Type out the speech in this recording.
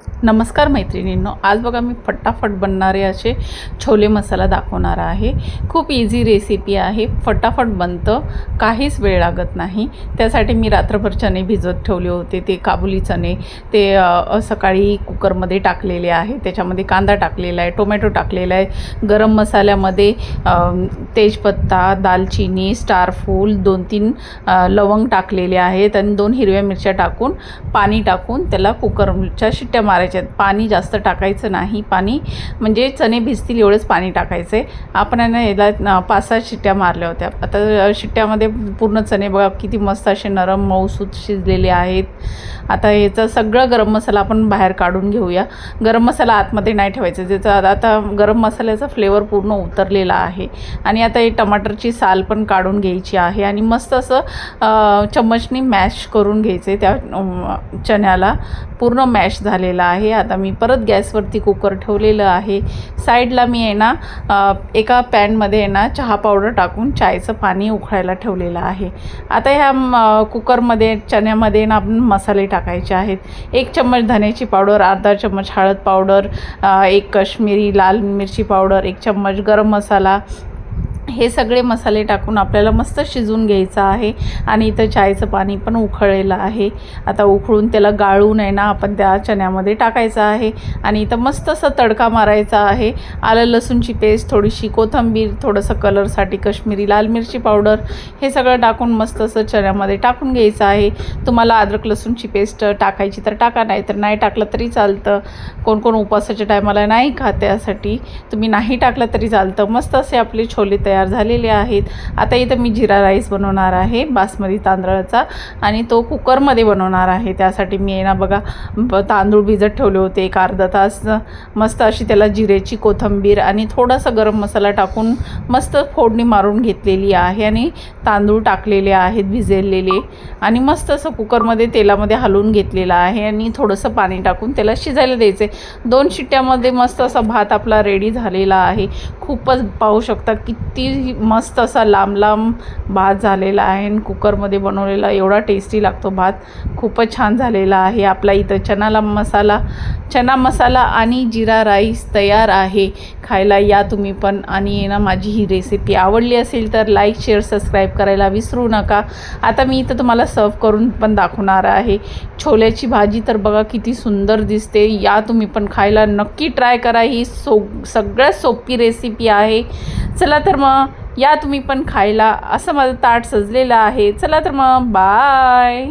नमस्कार मैत्रिणींनो, आज बघा मी फटाफट बनणारे असे छोले मसाला दाखवणार आहे। खूप इझी रेसिपी आहे, फटाफट बनतं, काहीच वेळ लागत नाही। त्यासाठी मी रात्रभर चणे भिजवत ठेवले होते। ते काबुली चणे ते सकाळी कुकरमध्ये टाकलेले आहे। त्याच्यामध्ये कांदा टाकलेला आहे, टोमॅटो टाकलेला आहे, गरम मसाल्यामध्ये तेजपत्ता, दालचिनी, स्टार फूल, 2-3 लवंग टाकलेले आहेत आणि 2 हिरव्या मिरच्या टाकून पाणी टाकून त्याला कुकरच्या शिट्ट्या मारायच्या। पाणी जास्त टाकायचं नाही, पाणी म्हणजे चणे भिजतील एवढंच पाणी टाकायचं आहे। आपण याला 5-6 शिट्ट्या मारल्या होत्या। आता शिट्ट्यामध्ये पूर्ण चणे बघा किती मस्त असे नरम मऊसूत शिजलेले आहेत। आता याचा सगळं गरम मसाला आपण बाहेर काढून घेऊया। गरम मसाला आतमध्ये नाही ठेवायचा, त्याचा आता गरम मसाल्याचा फ्लेवर पूर्ण उतरलेला आहे। आणि आता हे टमाटरची साल पण काढून घ्यायची आहे आणि मस्त असं चम्मचनी मॅश करून घ्यायचे। त्या चण्याला पूर्ण मॅश झालेला आहे। आता मी परत गॅसवरती कुकर ठेवलेलं आहे। साईडला मी आहे ना एका पॅनमध्ये आहे ना चहा पावडर टाकून चायचं पाणी उकळायला ठेवलेलं आहे। आता ह्या कुकरमध्ये चण्यामध्ये ना आपण मसाले टाकायचे आहेत। 1 चम्मच धण्याची पावडर, अर्धा चम्मच हळद पावडर, 1 काश्मीरी लाल मिरची पावडर, 1 चम्मच गरम मसाला, हे सगळे मसाले टाकून आपल्याला मस्त शिजवून घ्यायचं आहे। आणि इथं चायचं पाणी पण उकळलेलं आहे। आता उकळून त्याला गाळून आहे ना आपण त्या चण्यामध्ये टाकायचं आहे आणि इथं मस्त असं तडका मारायचा आहे। आलं लसूणची पेस्ट, थोडीशी कोथिंबीर, थोडंसं कलरसाठी काश्मीरी लाल मिरची पावडर, हे सगळं टाकून मस्त असं चण्यामध्ये टाकून घ्यायचं आहे। तुम्हाला अद्रक लसूणची पेस्ट टाकायची तर टाका, नाही तर नाही टाकलं तरी चालतं। कोण उपवासाच्या टायमाला नाही खात, त्यासाठी तुम्ही नाही टाकलं तरी चालतं। मस्त असे आपले छोले तयार झालेले आहेत। आता इथं मी जिरा राईस बनवणार आहे बासमती तांदळाचा आणि तो कुकरमध्ये बनवणार आहे। त्यासाठी मी आहे ना बघा तांदूळ भिजत ठेवले होते 1 अर्धा तास। मस्त अशी त्याला जिरेची कोथिंबीर आणि थोडासा गरम मसाला टाकून मस्त फोडणी मारून घेतलेली आहे आणि तांदूळ टाकलेले आहेत भिजलेले आणि मस्त असं कुकरमध्ये तेलामध्ये हलवून घेतलेलं आहे आणि थोडंसं पाणी टाकून त्याला शिजायला द्यायचे। 2 शिट्ट्यामध्ये मस्त असा भात आपला रेडी झालेला आहे। खूपच पाहू शकता किती मस्त असा लांब भात झालेला आहे आणि कुकरमध्ये बनवलेला एवढा टेस्टी लागतो भात, खूपच छान झालेला आहे। आपला इथं चना मसाला आणि जिरा राईस तयार आहे। खायला या तुम्ही पण। आणि ना माझी ही रेसिपी आवडली असेल तर लाईक, शेअर, सबस्क्राईब करायला विसरू नका। आता मी इथं तुम्हाला सर्व करून पण दाखवणार आहे। छोल्याची भाजी तर बघा किती सुंदर दिसते, या तुम्ही पण खायला नक्की ट्राय करा। ही सगळ्यात सोपी रेसिपी आहे। चला तर मग या तुम्ही पण खायला। असं माझं ताट सजलेलं आहे। चला तर मग बाय।